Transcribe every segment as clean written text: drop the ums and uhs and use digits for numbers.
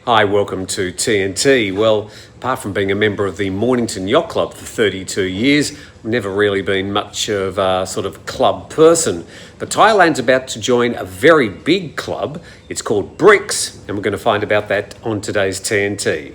Hi, welcome to TNT. Well, apart from being a member of the Mornington Yacht Club for 32 years, I've never really been much of a sort of club person. But Thailand's about to join a very big club. It's called BRICS, and we're going to find about that on today's TNT.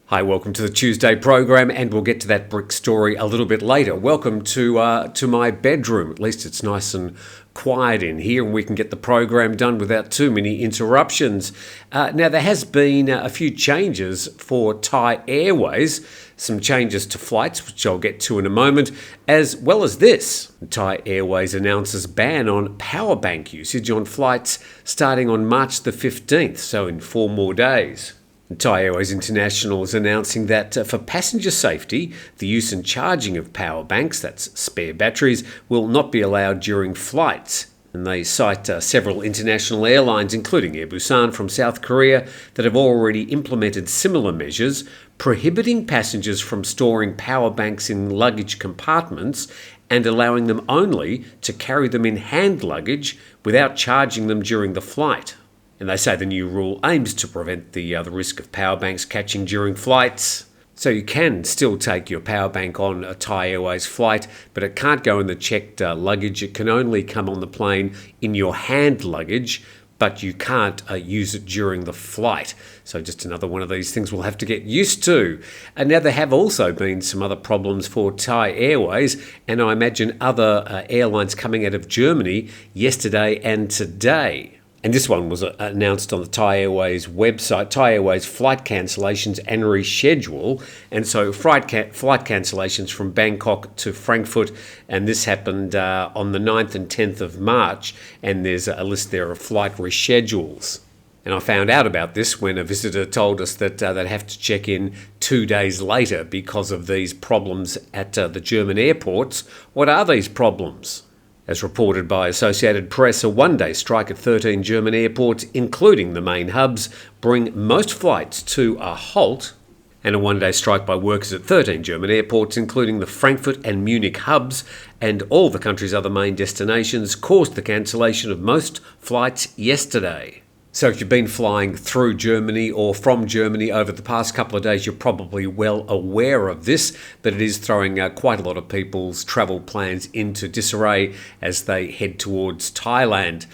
Hi, welcome to the Tuesday program, and we'll get to that brick story a little bit later. Welcome to my bedroom. At least it's nice and quiet in here, and we can get the program done without too many interruptions. Now, there has been a few changes for Thai Airways, some changes to flights, which I'll get to in a moment, as well as this. Thai Airways announces ban on power bank usage on flights starting on March the 15th, so in 4 more days. Thai Airways International is announcing that for passenger safety, the use and charging of power banks, that's spare batteries, will not be allowed during flights. And they cite several international airlines, including Air Busan from South Korea, that have already implemented similar measures, prohibiting passengers from storing power banks in luggage compartments and allowing them only to carry them in hand luggage without charging them during the flight. And they say the new rule aims to prevent the risk of power banks catching during flights. So you can still take your power bank on a Thai Airways flight, but it can't go in the checked luggage. It can only come on the plane in your hand luggage, but you can't use it during the flight. So just another one of these things we'll have to get used to. And now there have also been some other problems for Thai Airways, and I imagine other airlines coming out of Germany yesterday and today. And this one was announced on the Thai Airways website, Thai Airways flight cancellations and reschedule. And so flight cancellations from Bangkok to Frankfurt, and this happened on the 9th and 10th of March, and there's a list there of flight reschedules. And I found out about this when a visitor told us that they'd have to check in 2 days later because of these problems at the German airports. What are these problems? As reported by Associated Press, a one-day strike at 13 German airports, including the main hubs, bring most flights to a halt. And a one-day strike by workers at 13 German airports, including the Frankfurt and Munich hubs, and all the country's other main destinations, caused the cancellation of most flights yesterday. So if you've been flying through Germany or from Germany over the past couple of days, you're probably well aware of this, but it is throwing quite a lot of people's travel plans into disarray as they head towards Thailand.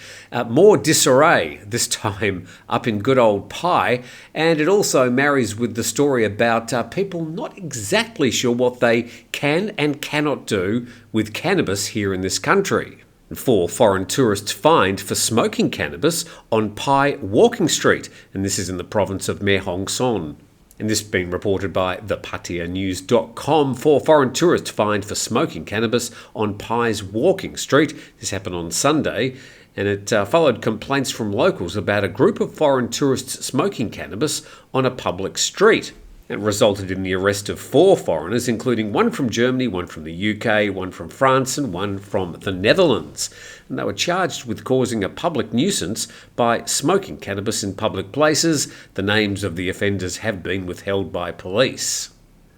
More disarray, this time up in good old Pai, and it also marries with the story about people not exactly sure what they can and cannot do with cannabis here in this country. 4 foreign tourists fined for smoking cannabis on Pai Walking Street, and this is in the province of Mae Hong Son. And this has been reported by thepatianews.com. 4 foreign tourists fined for smoking cannabis on Pai's Walking Street. This happened on Sunday, and it followed complaints from locals about a group of foreign tourists smoking cannabis on a public street. It resulted in the arrest of 4 foreigners, including one from Germany, one from the UK, one from France, and one from the Netherlands. And they were charged with causing a public nuisance by smoking cannabis in public places. The names of the offenders have been withheld by police.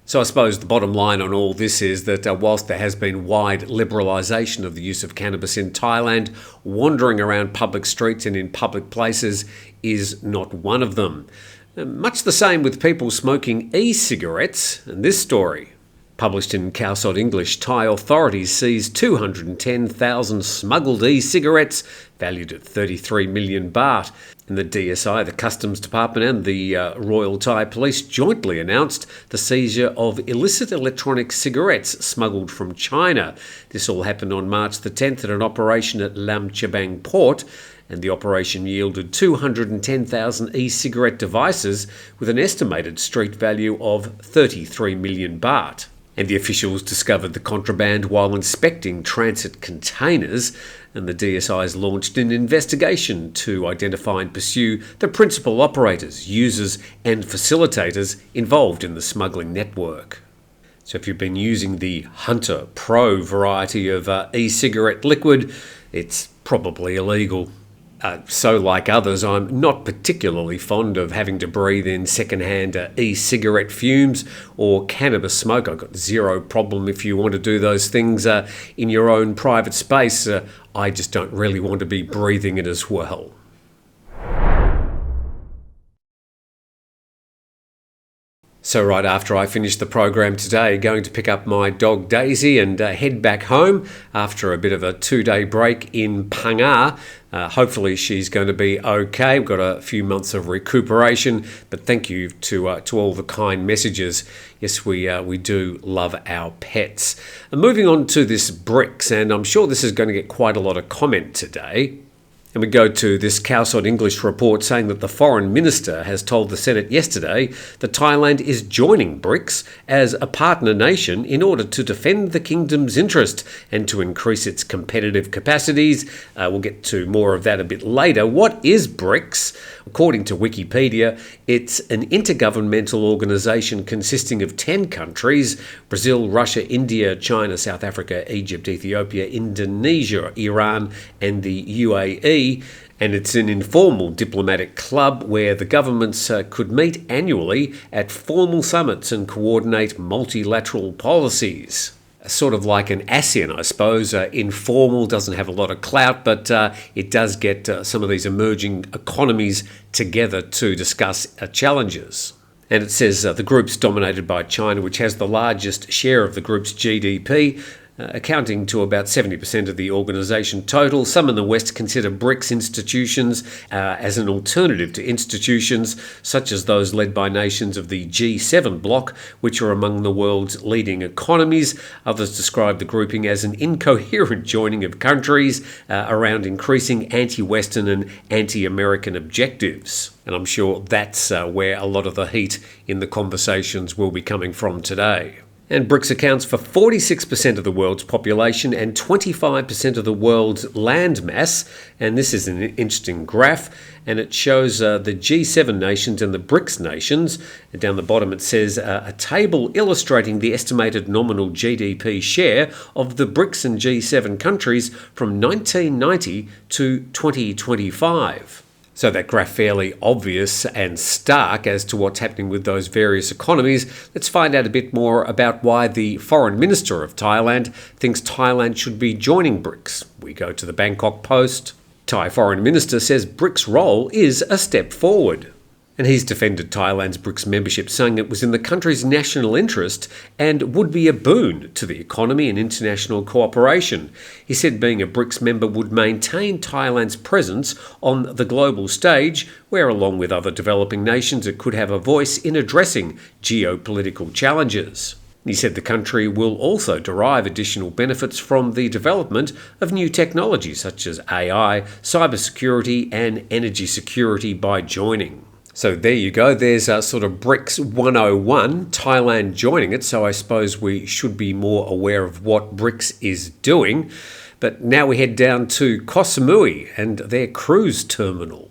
So I suppose the bottom line on all this is that whilst there has been wide liberalisation of the use of cannabis in Thailand, wandering around public streets and in public places is not one of them. Much the same with people smoking e-cigarettes, and this story. Published in Khao English, Thai authorities seized 210,000 smuggled e-cigarettes valued at 33 million baht. And the DSI, the Customs Department, and the Royal Thai Police jointly announced the seizure of illicit electronic cigarettes smuggled from China. This all happened on March the 10th at an operation at Lam Chabang port, and the operation yielded 210,000 e-cigarette devices with an estimated street value of 33 million baht. And the officials discovered the contraband while inspecting transit containers, and the DSIs launched an investigation to identify and pursue the principal operators, users and facilitators involved in the smuggling network. So if you've been using the Hunter Pro variety of e-cigarette liquid, it's probably illegal. So like others, I'm not particularly fond of having to breathe in secondhand e-cigarette fumes or cannabis smoke. I've got zero problem if you want to do those things in your own private space. I just don't really want to be breathing it as well. So right after I finish the program today, going to pick up my dog Daisy and head back home after a bit of a 2-day break in Phang. Hopefully she's going to be okay. We've got a few months of recuperation, but thank you to all the kind messages. Yes, we do love our pets. And moving on to this BRICS, and I'm sure this is going to get quite a lot of comment today. And we go to this Cowsod English report saying that the Foreign Minister has told the Senate yesterday that Thailand is joining BRICS as a partner nation in order to defend the kingdom's interest and to increase its competitive capacities. We'll get to more of that a bit later. What is BRICS? According to Wikipedia, it's an intergovernmental organisation consisting of 10 countries: Brazil, Russia, India, China, South Africa, Egypt, Ethiopia, Indonesia, Iran and the UAE. And it's an informal diplomatic club where the governments could meet annually at formal summits and coordinate multilateral policies. Sort of like an ASEAN, I suppose. Informal, doesn't have a lot of clout, but it does get some of these emerging economies together to discuss challenges. And it says the group's dominated by China, which has the largest share of the group's GDP, accounting to about 70% of the organisation total. Some in the West consider BRICS institutions as an alternative to institutions such as those led by nations of the G7 bloc, which are among the world's leading economies. Others describe the grouping as an incoherent joining of countries around increasing anti-Western and anti-American objectives. And I'm sure that's where a lot of the heat in the conversations will be coming from today. And BRICS accounts for 46% of the world's population and 25% of the world's land mass. And this is an interesting graph, and it shows the G7 nations and the BRICS nations. And down the bottom it says a table illustrating the estimated nominal GDP share of the BRICS and G7 countries from 1990 to 2025. So that graph fairly obvious and stark as to what's happening with those various economies. Let's find out a bit more about why the Foreign Minister of Thailand thinks Thailand should be joining BRICS. We go to the Bangkok Post. Thai Foreign Minister says BRICS' role is a step forward. And he's defended Thailand's BRICS membership, saying it was in the country's national interest and would be a boon to the economy and international cooperation. He said being a BRICS member would maintain Thailand's presence on the global stage, where along with other developing nations it could have a voice in addressing geopolitical challenges. He said the country will also derive additional benefits from the development of new technologies such as AI, cybersecurity and energy security by joining. So there you go, there's a sort of BRICS 101, Thailand joining it, so I suppose we should be more aware of what BRICS is doing. But now we head down to Koh Samui and their cruise terminal.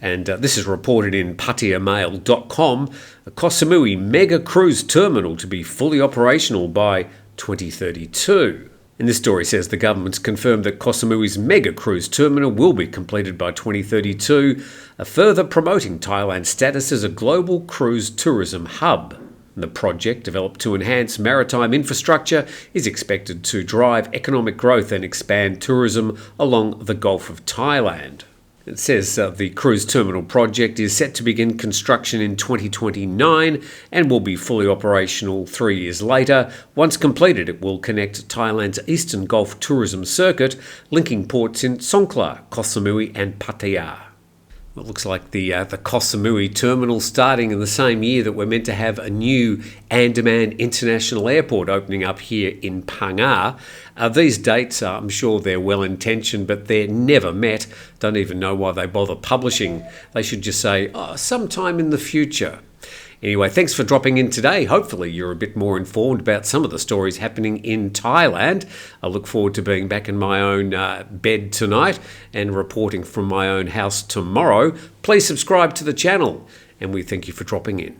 And this is reported in PatiaMail.com, a Koh Samui mega cruise terminal to be fully operational by 2032. And this story says the government's confirmed that Koh Samui's mega cruise terminal will be completed by 2032, further promoting Thailand's status as a global cruise tourism hub. The project, developed to enhance maritime infrastructure, is expected to drive economic growth and expand tourism along the Gulf of Thailand. It says the cruise terminal project is set to begin construction in 2029 and will be fully operational 3 years later. Once completed, it will connect Thailand's Eastern Gulf tourism circuit, linking ports in Songkhla, Koh Samui and Pattaya. It looks like the Koh Samui terminal starting in the same year that we're meant to have a new Andaman International Airport opening up here in Phang. These dates, I'm sure they're well-intentioned, but they're never met. Don't even know why they bother publishing. They should just say, sometime in the future. Anyway, thanks for dropping in today. Hopefully you're a bit more informed about some of the stories happening in Thailand. I look forward to being back in my own bed tonight and reporting from my own house tomorrow. Please subscribe to the channel, and we thank you for dropping in.